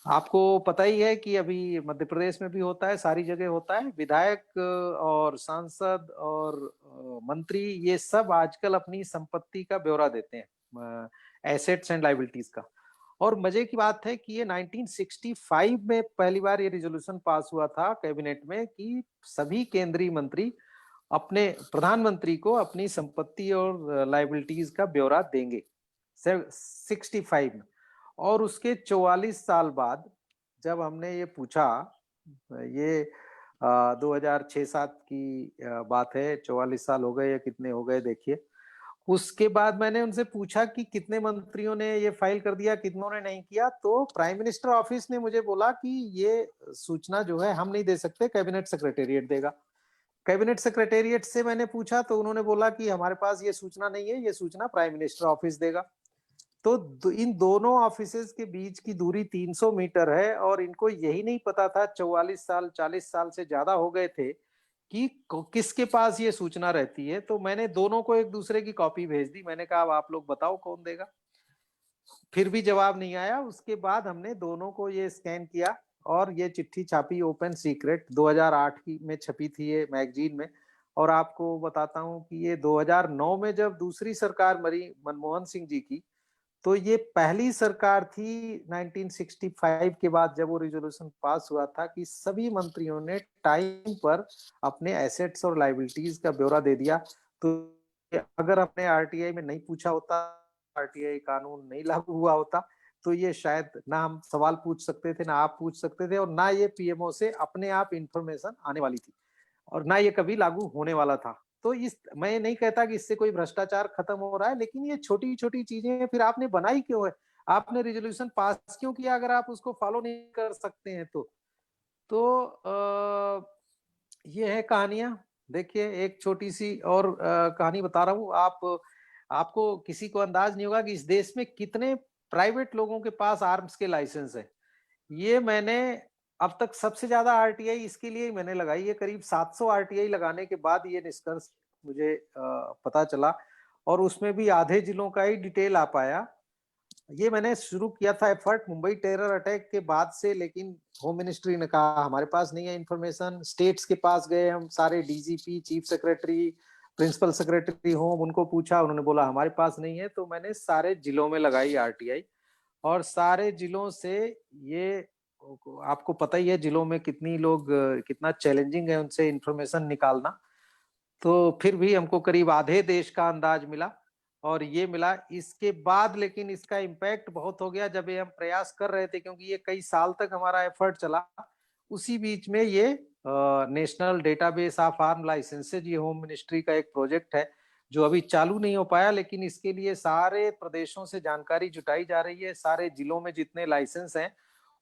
आपको पता ही है कि अभी मध्य प्रदेश में भी होता है, सारी जगह होता है, विधायक और सांसद और मंत्री ये सब आजकल अपनी संपत्ति का ब्यौरा देते हैं, एसेट्स एंड लायबिलिटीज का। और मजे की बात है कि ये 1965 में पहली बार ये रिजोल्यूशन पास हुआ था कैबिनेट में कि सभी केंद्रीय मंत्री अपने प्रधानमंत्री को अपनी संपत्ति और लायबिलिटीज का ब्यौरा देंगे 65 में। और उसके 44 साल बाद जब हमने ये पूछा, ये 2006-7 की बात है, 44 साल हो गए या कितने हो गए देखिए। उसके बाद मैंने उनसे पूछा कि कितने मंत्रियों ने ये फाइल कर दिया, कितनों ने नहीं किया। तो प्राइम मिनिस्टर ऑफिस ने मुझे बोला कि ये सूचना जो है हम नहीं दे सकते, कैबिनेट सेक्रेटेरिएट देगा। कैबिनेट सेक्रेटेरिएट से मैंने पूछा तो उन्होंने बोला कि हमारे पास ये सूचना नहीं है, ये सूचना प्राइम मिनिस्टर ऑफिस देगा। तो इन दोनों ऑफिसेस के बीच की दूरी 300 मीटर है और इनको यही नहीं पता था, 44 साल 40 साल से ज्यादा हो गए थे कि किसके पास ये सूचना रहती है। तो मैंने दोनों को एक दूसरे की कॉपी भेज दी। मैंने कहा अब आप लोग बताओ कौन देगा। फिर भी जवाब नहीं आया। उसके बाद हमने दोनों को ये स्कैन किया और ये चिट्ठी छापी ओपन सीक्रेट 2008 की में छपी थी ये मैगजीन में। और आपको बताता हूं कि ये 2009 में जब दूसरी सरकार मरी मनमोहन सिंह जी की, तो ये पहली सरकार थी 1965 के बाद जब वो रिजोल्यूशन पास हुआ था कि सभी मंत्रियों ने टाइम पर अपने एसेट्स और लायबिलिटीज का ब्यौरा दे दिया। तो अगर हमने आरटीआई में नहीं पूछा होता, आरटीआई कानून नहीं लागू हुआ होता, तो ये शायद ना हम सवाल पूछ सकते थे, ना आप पूछ सकते थे, और ना ये पीएमओ से अपने आप इंफॉर्मेशन आने वाली थी, और ना ये कभी लागू होने वाला था। तो इस मैं नहीं कहता कि इससे कोई भ्रष्टाचार खत्म हो रहा है, लेकिन ये छोटी छोटी चीजें फिर आपने बनाई क्यों है, आपने रिजोल्यूशन पास क्यों किया अगर आप उसको फॉलो नहीं कर सकते हैं तो ये है कहानियां। देखिए एक छोटी सी और कहानी बता रहा हूँ। आपको किसी को अंदाज नहीं होगा कि इस देश में कितने प्राइवेट लोगों के पास आर्म्स के लाइसेंस है। ये मैंने अब तक सबसे ज्यादा आरटीआई इसके लिए ही मैंने लगाई है। करीब 700 आरटीआई लगाने के बाद ये निष्कर्ष मुझे पता चला, और उसमें भी आधे जिलों का ही डिटेल आ पाया। ये मैंने शुरू किया था एफर्ट मुंबई टेरर अटैक के बाद से, लेकिन होम मिनिस्ट्री ने कहा हमारे पास नहीं है इंफॉर्मेशन। स्टेट्स के पास गए हम, सारे DGP, chief secretary, principal secretary home, उनको पूछा, उन्होंने बोला हमारे पास नहीं है। तो मैंने सारे जिलों में लगाई आरटीआई, और सारे जिलों से ये आपको पता ही है जिलों में कितना चैलेंजिंग है उनसे इंफॉर्मेशन निकालना। तो फिर भी हमको करीब आधे देश का अंदाज मिला, और ये मिला। इसके बाद लेकिन इसका इम्पैक्ट बहुत हो गया जब ये हम प्रयास कर रहे थे, क्योंकि ये कई साल तक हमारा एफर्ट चला। उसी बीच में ये national database of arm licenses, ये होम मिनिस्ट्री का एक प्रोजेक्ट है जो अभी चालू नहीं हो पाया, लेकिन इसके लिए सारे प्रदेशों से जानकारी जुटाई जा रही है। सारे जिलों में जितने लाइसेंस हैं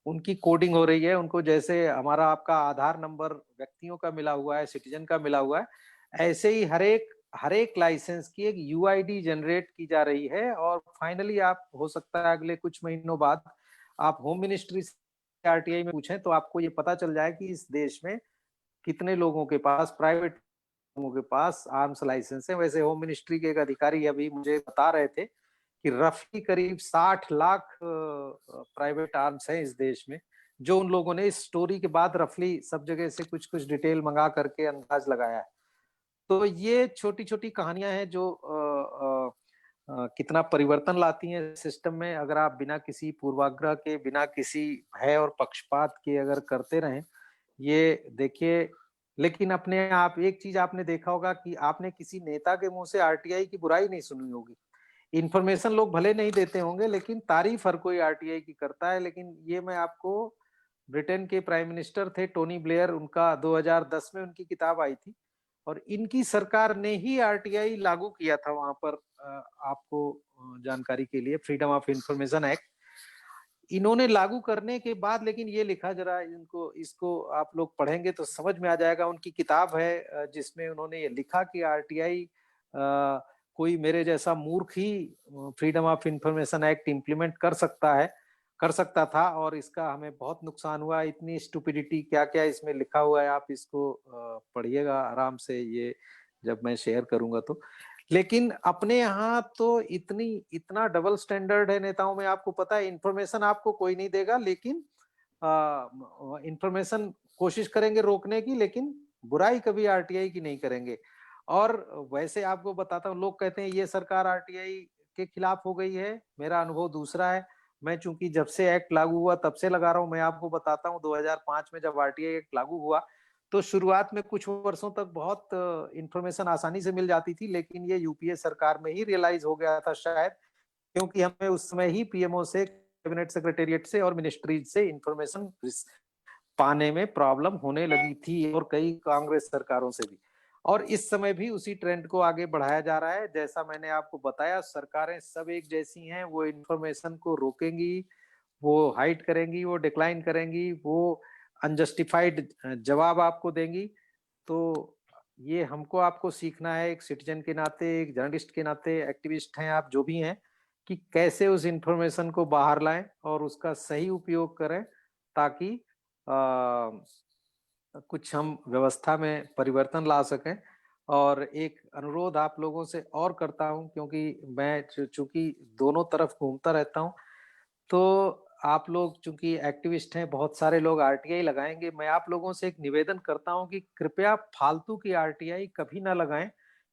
उनकी कोडिंग हो रही है। उनको जैसे हमारा आपका आधार नंबर व्यक्तियों का मिला हुआ है, सिटीजन का मिला हुआ है, ऐसे ही हर एक लाइसेंस की एक यूआईडी जनरेट की जा रही है। और फाइनली आप हो सकता है अगले कुछ महीनों बाद आप होम मिनिस्ट्री से आरटीआई में पूछें तो आपको ये पता चल जाए कि इस देश में कितने लोगों के पास, प्राइवेट लोगों के पास आर्म्स लाइसेंस है। वैसे होम मिनिस्ट्री के एक अधिकारी अभी मुझे बता रहे थे कि रफली करीब 60 लाख प्राइवेट आर्म्स हैं इस देश में, जो उन लोगों ने इस स्टोरी के बाद रफली सब जगह से कुछ कुछ डिटेल मंगा करके अंदाज लगाया है। तो ये छोटी छोटी कहानियां हैं जो कितना परिवर्तन लाती हैं सिस्टम में। अगर आप बिना किसी पूर्वाग्रह के, बिना किसी भय और पक्षपात के अगर करते रहें, ये देखिए लेकिन अपने आप एक चीज आपने देखा होगा कि आपने किसी नेता के मुंह से आरटीआई की बुराई नहीं सुनी होगी। इन्फॉर्मेशन लोग भले नहीं देते होंगे, लेकिन तारीफ हर कोई आरटीआई की करता है। लेकिन ये मैं आपको, ब्रिटेन के प्राइम मिनिस्टर थे टोनी ब्लेयर, उनका 2010 में उनकी किताब आई थी और इनकी सरकार ने ही आरटीआई लागू किया था वहां पर। आपको जानकारी के लिए, फ्रीडम ऑफ इंफॉर्मेशन एक्ट इन्होंने लागू करने के बाद, लेकिन ये लिखा, जरा इनको इसको आप लोग पढ़ेंगे तो समझ में आ जाएगा। उनकी किताब है जिसमें उन्होंने ये लिखा कि आरटीआई कोई मेरे जैसा मूर्ख ही freedom of information act implement कर सकता था और इसका हमें बहुत नुकसान हुआ। इतनी स्टुपिडिटी क्या क्या इसमें लिखा हुआ है, आप इसको पढ़िएगा आराम से, ये जब मैं शेयर करूंगा तो। लेकिन अपने यहाँ तो इतना डबल स्टैंडर्ड है नेताओं में, आपको पता है इंफॉर्मेशन आपको कोई नहीं देगा, लेकिन इंफॉर्मेशन कोशिश करेंगे रोकने की, लेकिन बुराई कभी आरटीआई की नहीं करेंगे। और वैसे आपको बताता हूँ, लोग कहते हैं ये सरकार आरटीआई के खिलाफ हो गई है, मेरा अनुभव दूसरा है। मैं चूंकि जब से एक्ट लागू हुआ तब से लगा रहा हूँ। मैं आपको बताता हूँ 2005 में जब आरटीआई एक्ट लागू हुआ तो शुरुआत में कुछ वर्षों तक बहुत इंफॉर्मेशन आसानी से मिल जाती थी, लेकिन ये यूपीए सरकार में ही रियलाइज हो गया था शायद, क्योंकि हमें उस समय ही पीएमओ से, कैबिनेट सेक्रेटेरिएट से और मिनिस्ट्रीज से इंफॉर्मेशन पाने में प्रॉब्लम होने लगी थी, और कई कांग्रेस सरकारों से भी। और इस समय भी उसी ट्रेंड को आगे बढ़ाया जा रहा है। जैसा मैंने आपको बताया, सरकारें सब एक जैसी हैं, वो इंफॉर्मेशन को रोकेंगी, वो हाइड करेंगी, वो डिक्लाइन करेंगी, वो अनजस्टिफाइड जवाब आपको देंगी। तो ये हमको आपको सीखना है, एक सिटीजन के नाते, एक जर्नलिस्ट के नाते, एक्टिविस्ट हैं आप जो भी हैं, कि कैसे उस इंफॉर्मेशन को बाहर लाएं और उसका सही उपयोग करें, ताकि कुछ हम व्यवस्था में परिवर्तन ला सकें। और एक अनुरोध आप लोगों से और करता हूं, क्योंकि मैं चूंकि दोनों तरफ घूमता रहता हूं, तो आप लोग चूंकि एक्टिविस्ट हैं, बहुत सारे लोग आरटीआई लगाएंगे। मैं आप लोगों से एक निवेदन करता हूं कि कृपया फालतू की आरटीआई कभी ना लगाएं,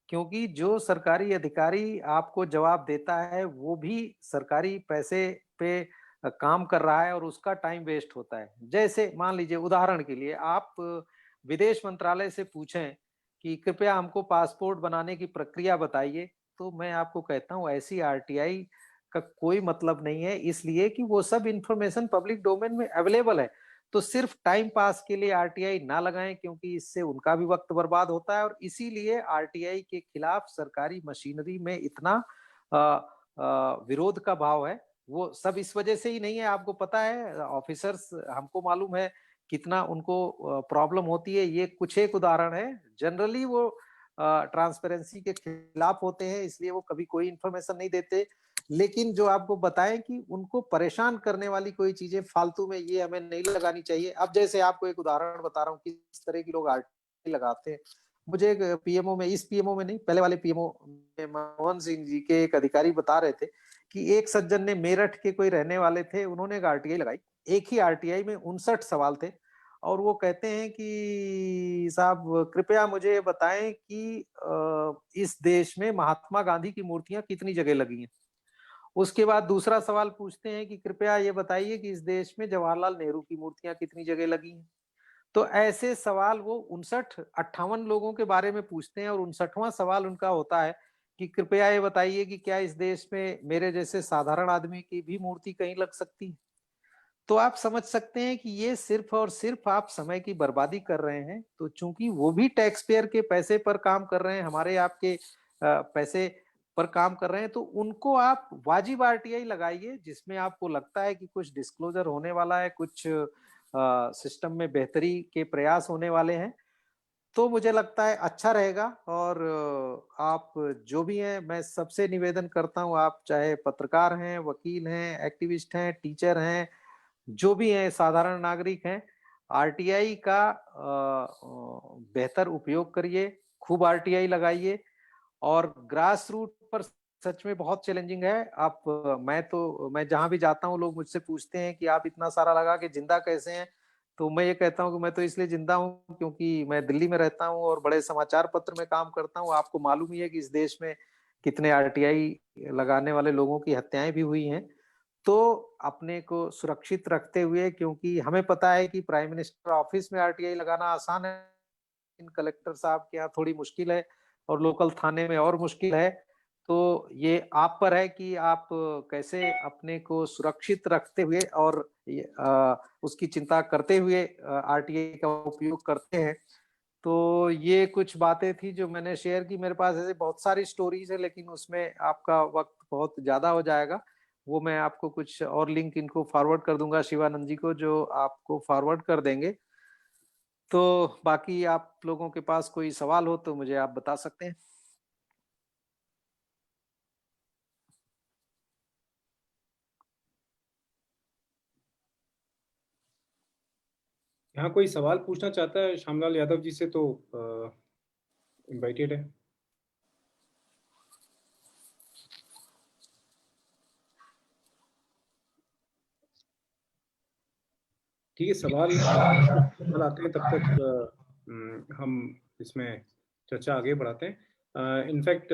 क्योंकि जो सरकारी अधिकारी आपको जवाब देता है वो भी सरकारी पैसे पे काम कर रहा है और उसका टाइम वेस्ट होता है। जैसे मान लीजिए, उदाहरण के लिए आप विदेश मंत्रालय से पूछें कि कृपया हमको पासपोर्ट बनाने की प्रक्रिया बताइए, तो मैं आपको कहता हूं ऐसी आरटीआई का कोई मतलब नहीं है, इसलिए कि वो सब इंफॉर्मेशन पब्लिक डोमेन में अवेलेबल है। तो सिर्फ टाइम पास के लिए आरटीआई ना लगाएं, क्योंकि इससे उनका भी वक्त बर्बाद होता है। और इसीलिए आरटीआई के खिलाफ सरकारी मशीनरी में इतना विरोध का भाव है। वो सब इस वजह से ही नहीं है, आपको पता है, ऑफिसर्स, हमको मालूम है कितना उनको प्रॉब्लम होती है। ये कुछ एक उदाहरण है, जनरली वो ट्रांसपेरेंसी के खिलाफ होते हैं, इसलिए वो कभी कोई इंफॉर्मेशन नहीं देते। लेकिन जो आपको बताएं कि उनको परेशान करने वाली कोई चीजें फालतू में, ये हमें नहीं लगानी चाहिए। अब जैसे आपको एक उदाहरण बता रहा हूँ किस तरह की लोग आरटीआई लगाते हैं। मुझे एक पीएमओ में, इस पीएमओ में नहीं, पहले वाले पीएमओ में मनमोहन सिंह जी के एक अधिकारी बता रहे थे कि एक सज्जन ने, मेरठ के कोई रहने वाले थे, उन्होंने एक आरटीआई लगाई। एक ही आरटीआई में 59 सवाल थे, और वो कहते हैं कि साहब कृपया मुझे बताएं कि इस देश में महात्मा गांधी की मूर्तियां कितनी जगह लगी हैं। उसके बाद दूसरा सवाल पूछते हैं कि कृपया ये बताइए कि इस देश में जवाहरलाल नेहरू की मूर्तियां कितनी जगह लगी हैं। तो ऐसे सवाल वो 59-58 लोगों के बारे में पूछते हैं, और 59वां सवाल उनका होता है कि कृपया ये बताइए कि क्या इस देश में मेरे जैसे साधारण आदमी की भी मूर्ति कहीं लग सकती है। तो आप समझ सकते हैं कि ये सिर्फ और सिर्फ आप समय की बर्बादी कर रहे हैं। तो चूंकि वो भी टैक्स पेयर के पैसे पर काम कर रहे हैं, हमारे आपके पैसे पर काम कर रहे हैं, तो उनको आप वाजिब आरटीआई लगाइए, जिसमें आपको लगता है कि कुछ डिस्क्लोजर होने वाला है, कुछ सिस्टम में बेहतरी के प्रयास होने वाले हैं। तो मुझे लगता है अच्छा रहेगा। और आप जो भी हैं, मैं सबसे निवेदन करता हूं, आप चाहे पत्रकार हैं, वकील हैं, एक्टिविस्ट हैं, टीचर हैं, जो भी हैं, साधारण नागरिक हैं, आरटीआई का बेहतर उपयोग करिए, खूब आरटीआई लगाइए। और ग्रास रूट पर सच में बहुत चैलेंजिंग है। आप, मैं जहां भी जाता हूं, लोग मुझसे पूछते हैं कि आप इतना सारा लगा के जिंदा कैसे हैं। तो मैं ये कहता हूं कि मैं तो इसलिए जिंदा हूं क्योंकि मैं दिल्ली में रहता हूं और बड़े समाचार पत्र में काम करता हूं। आपको मालूम ही है कि इस देश में कितने आरटीआई लगाने वाले लोगों की हत्याएं भी हुई हैं। तो अपने को सुरक्षित रखते हुए, क्योंकि हमें पता है कि प्राइम मिनिस्टर ऑफिस में आरटीआई लगाना आसान है, लेकिन कलेक्टर साहब के यहाँ थोड़ी मुश्किल है और लोकल थाने में और मुश्किल है। तो ये आप पर है कि आप कैसे अपने को सुरक्षित रखते हुए और उसकी चिंता करते हुए आरटीआई का उपयोग करते हैं। तो ये कुछ बातें थी जो मैंने शेयर की। मेरे पास ऐसे बहुत सारी स्टोरीज है, लेकिन उसमें आपका वक्त बहुत ज्यादा हो जाएगा। वो मैं आपको कुछ और लिंक इनको फॉरवर्ड कर दूंगा शिवानंद जी को, जो आपको फॉरवर्ड कर देंगे। तो बाकी आप लोगों के पास कोई सवाल हो तो मुझे आप बता सकते हैं। यहाँ कोई सवाल पूछना चाहता है श्यामलाल यादव जी से तो इनवाइटेड है। ठीक है, सवाल आते हैं तब तक हम इसमें चर्चा आगे बढ़ाते हैं। इनफैक्ट